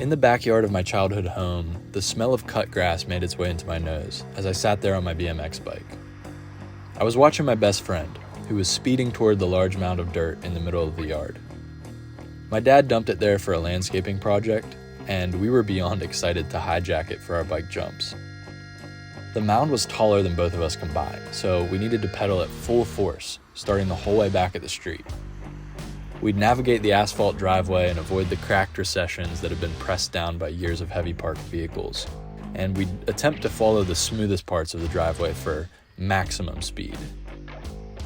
In the backyard of my childhood home, the smell of cut grass made its way into my nose as I sat there on my BMX bike. I was watching my best friend, who was speeding toward the large mound of dirt in the middle of the yard. My dad dumped it there for a landscaping project, and we were beyond excited to hijack it for our bike jumps. The mound was taller than both of us combined, so we needed to pedal at full force, starting the whole way back at the street. We'd navigate the asphalt driveway and avoid the cracked recessions that had been pressed down by years of heavy parked vehicles, and we'd attempt to follow the smoothest parts of the driveway for maximum speed.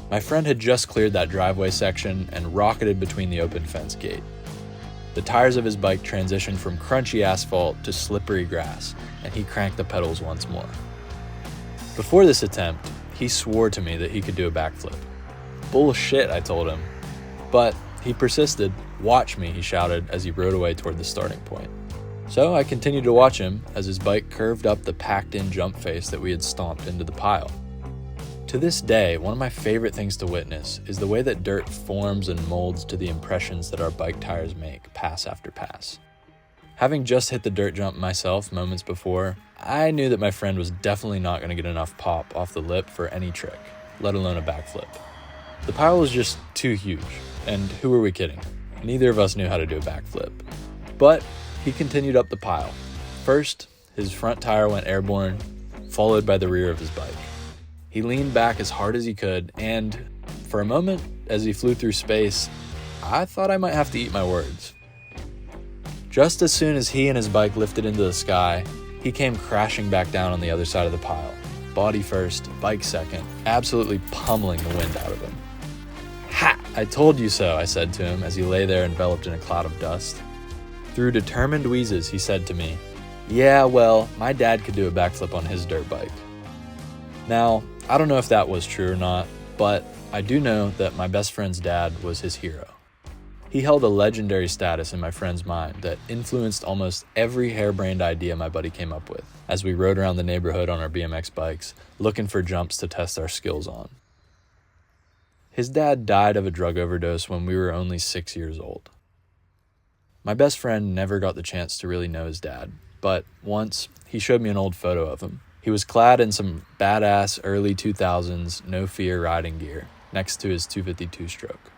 My friend had just cleared that driveway section and rocketed between the open fence gate. The tires of his bike transitioned from crunchy asphalt to slippery grass, and he cranked the pedals once more. Before this attempt, he swore to me that he could do a backflip. Bullshit, I told him. But he persisted. "Watch me," he shouted as he rode away toward the starting point. So I continued to watch him as his bike curved up the packed-in jump face that we had stomped into the pile. To this day, one of my favorite things to witness is the way that dirt forms and molds to the impressions that our bike tires make pass after pass. Having just hit the dirt jump myself moments before, I knew that my friend was definitely not going to get enough pop off the lip for any trick, let alone a backflip. The pile was just too huge, and who were we kidding? Neither of us knew how to do a backflip. But he continued up the pile. First, his front tire went airborne, followed by the rear of his bike. He leaned back as hard as he could, and for a moment, as he flew through space, I thought I might have to eat my words. Just as soon as he and his bike lifted into the sky, he came crashing back down on the other side of the pile. Body first, bike second, absolutely pummeling the wind out of him. "Ha! I told you so," I said to him as he lay there enveloped in a cloud of dust. Through determined wheezes, he said to me, "Yeah, well, my dad could do a backflip on his dirt bike." Now, I don't know if that was true or not, but I do know that my best friend's dad was his hero. He held a legendary status in my friend's mind that influenced almost every harebrained idea my buddy came up with as we rode around the neighborhood on our BMX bikes, looking for jumps to test our skills on. His dad died of a drug overdose when we were only 6 years old. My best friend never got the chance to really know his dad, but once he showed me an old photo of him. He was clad in some badass early 2000s No Fear riding gear next to his 252 stroke.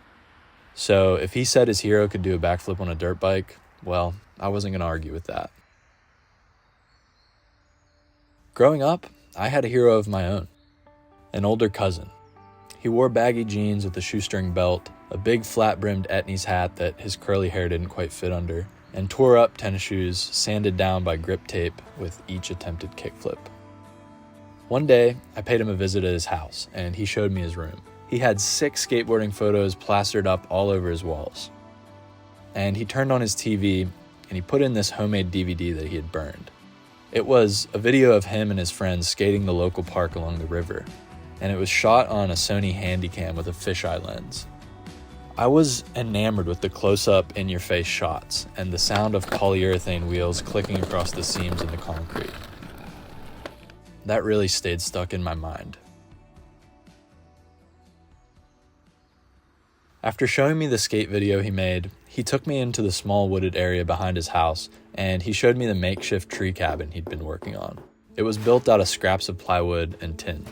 So if he said his hero could do a backflip on a dirt bike, well, I wasn't going to argue with that. Growing up, I had a hero of my own, an older cousin. He wore baggy jeans with a shoestring belt, a big flat-brimmed Etnies hat that his curly hair didn't quite fit under, and tore up tennis shoes sanded down by grip tape with each attempted kickflip. One day, I paid him a visit at his house, and he showed me his room. He had 6 skateboarding photos plastered up all over his walls. And he turned on his TV, and he put in this homemade DVD that he had burned. It was a video of him and his friends skating the local park along the river, and it was shot on a Sony Handycam with a fisheye lens. I was enamored with the close-up, in-your-face shots, and the sound of polyurethane wheels clicking across the seams in the concrete. That really stayed stuck in my mind. After showing me the skate video he made, he took me into the small wooded area behind his house, and he showed me the makeshift tree cabin he'd been working on. It was built out of scraps of plywood and tin.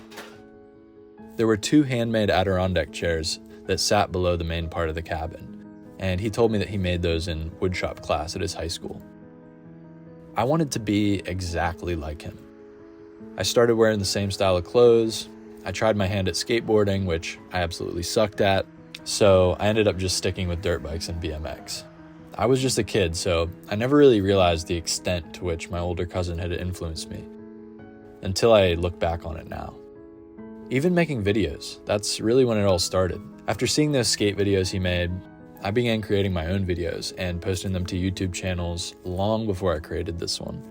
There were 2 handmade Adirondack chairs that sat below the main part of the cabin, and he told me that he made those in woodshop class at his high school. I wanted to be exactly like him. I started wearing the same style of clothes. I tried my hand at skateboarding, which I absolutely sucked at, so I ended up just sticking with dirt bikes and BMX. I was just a kid, so I never really realized the extent to which my older cousin had influenced me, until I look back on it now. Even making videos, that's really when it all started. After seeing those skate videos he made, I began creating my own videos and posting them to YouTube channels long before I created this one.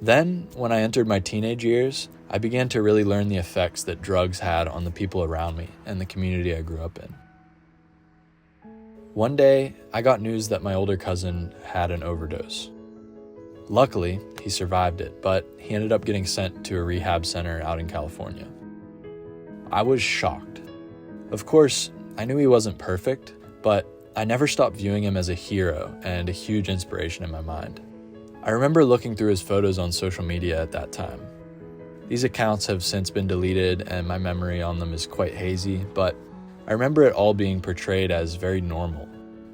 Then, when I entered my teenage years, I began to really learn the effects that drugs had on the people around me and the community I grew up in. One day, I got news that my older cousin had an overdose. Luckily, he survived it, but he ended up getting sent to a rehab center out in California. I was shocked. Of course, I knew he wasn't perfect, but I never stopped viewing him as a hero and a huge inspiration in my mind. I remember looking through his photos on social media at that time. These accounts have since been deleted and my memory on them is quite hazy, but I remember it all being portrayed as very normal.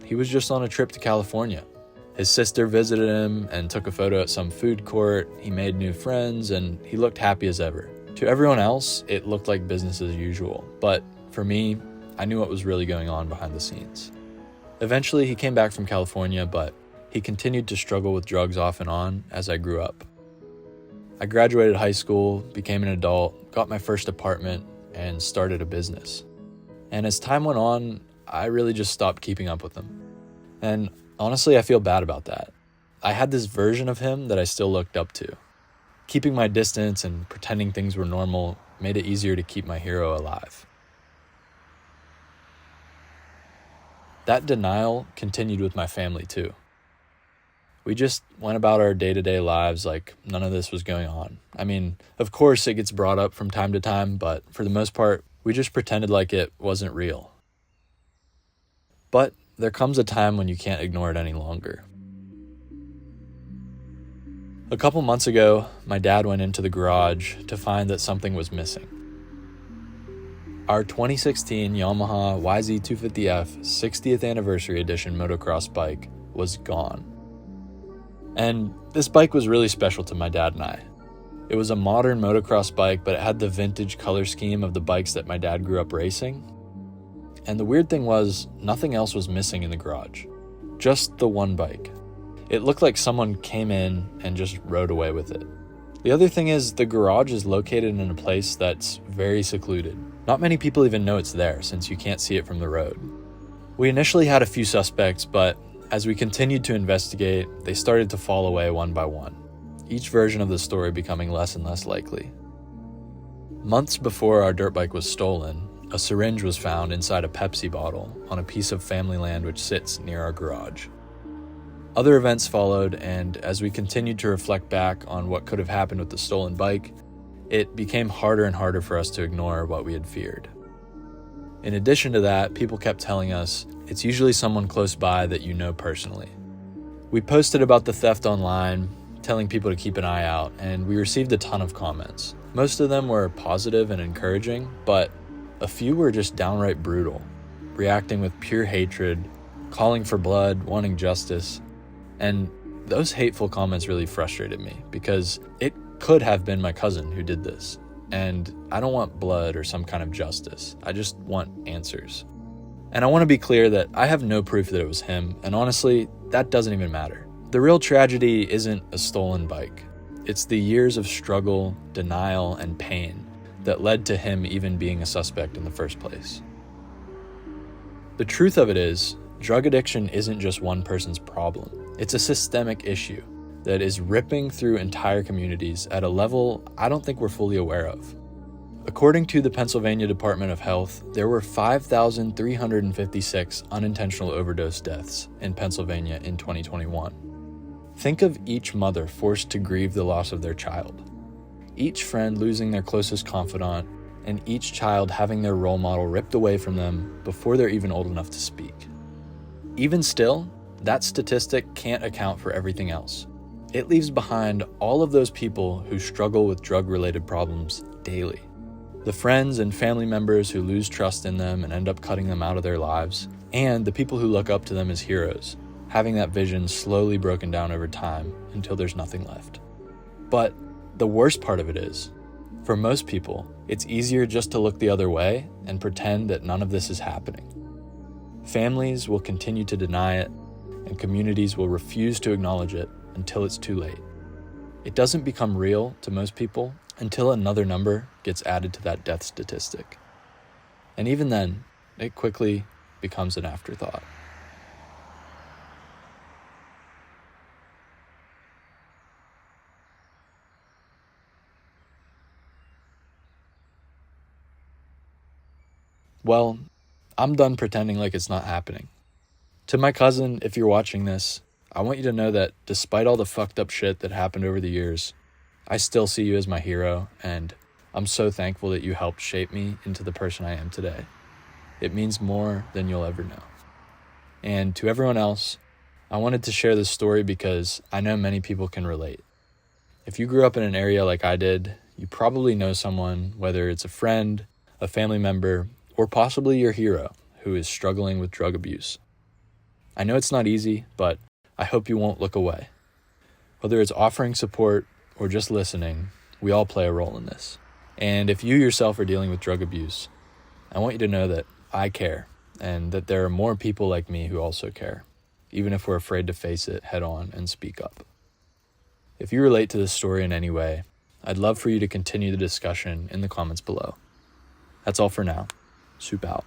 He was just on a trip to California. His sister visited him and took a photo at some food court. He made new friends and he looked happy as ever. To everyone else, it looked like business as usual, but for me, I knew what was really going on behind the scenes. Eventually, he came back from California, but he continued to struggle with drugs off and on as I grew up. I graduated high school, became an adult, got my first apartment, and started a business. And as time went on, I really just stopped keeping up with him. And honestly, I feel bad about that. I had this version of him that I still looked up to. Keeping my distance and pretending things were normal made it easier to keep my hero alive. That denial continued with my family too. We just went about our day-to-day lives like none of this was going on. I mean, of course it gets brought up from time to time, but for the most part, we just pretended like it wasn't real. But there comes a time when you can't ignore it any longer. A couple months ago, my dad went into the garage to find that something was missing. Our 2016 Yamaha YZ250F 60th Anniversary Edition motocross bike was gone. And this bike was really special to my dad and I. It was a modern motocross bike, but it had the vintage color scheme of the bikes that my dad grew up racing. And the weird thing was, nothing else was missing in the garage. Just the one bike. It looked like someone came in and just rode away with it. The other thing is, the garage is located in a place that's very secluded. Not many people even know it's there since you can't see it from the road. We initially had a few suspects, but as we continued to investigate, they started to fall away one by one, each version of the story becoming less and less likely. Months before our dirt bike was stolen, a syringe was found inside a Pepsi bottle on a piece of family land which sits near our garage. Other events followed, and as we continued to reflect back on what could have happened with the stolen bike, it became harder and harder for us to ignore what we had feared. In addition to that, people kept telling us it's usually someone close by that you know personally. We posted about the theft online, telling people to keep an eye out, and we received a ton of comments. Most of them were positive and encouraging, but a few were just downright brutal, reacting with pure hatred, calling for blood, wanting justice. And those hateful comments really frustrated me because it could have been my cousin who did this. And I don't want blood or some kind of justice. I just want answers. And I want to be clear that I have no proof that it was him. And honestly, that doesn't even matter. The real tragedy isn't a stolen bike. It's the years of struggle, denial, and pain that led to him even being a suspect in the first place. The truth of it is, drug addiction isn't just one person's problem. It's a systemic issue that is ripping through entire communities at a level I don't think we're fully aware of. According to the Pennsylvania Department of Health, there were 5,356 unintentional overdose deaths in Pennsylvania in 2021. Think of each mother forced to grieve the loss of their child, each friend losing their closest confidant, and each child having their role model ripped away from them before they're even old enough to speak. Even still, that statistic can't account for everything else. It leaves behind all of those people who struggle with drug-related problems daily. The friends and family members who lose trust in them and end up cutting them out of their lives, and the people who look up to them as heroes, having that vision slowly broken down over time until there's nothing left. But the worst part of it is, for most people, it's easier just to look the other way and pretend that none of this is happening. Families will continue to deny it, and communities will refuse to acknowledge it until it's too late. It doesn't become real to most people until another number gets added to that death statistic. And even then, it quickly becomes an afterthought. Well, I'm done pretending like it's not happening. To my cousin, if you're watching this, I want you to know that despite all the fucked up shit that happened over the years, I still see you as my hero, and I'm so thankful that you helped shape me into the person I am today. It means more than you'll ever know. And to everyone else, I wanted to share this story because I know many people can relate. If you grew up in an area like I did, you probably know someone, whether it's a friend, a family member, or possibly your hero, who is struggling with drug abuse. I know it's not easy, but I hope you won't look away. Whether it's offering support or just listening, we all play a role in this. And if you yourself are dealing with drug abuse, I want you to know that I care, and that there are more people like me who also care, even if we're afraid to face it head on and speak up. If you relate to this story in any way, I'd love for you to continue the discussion in the comments below. That's all for now. Soup out.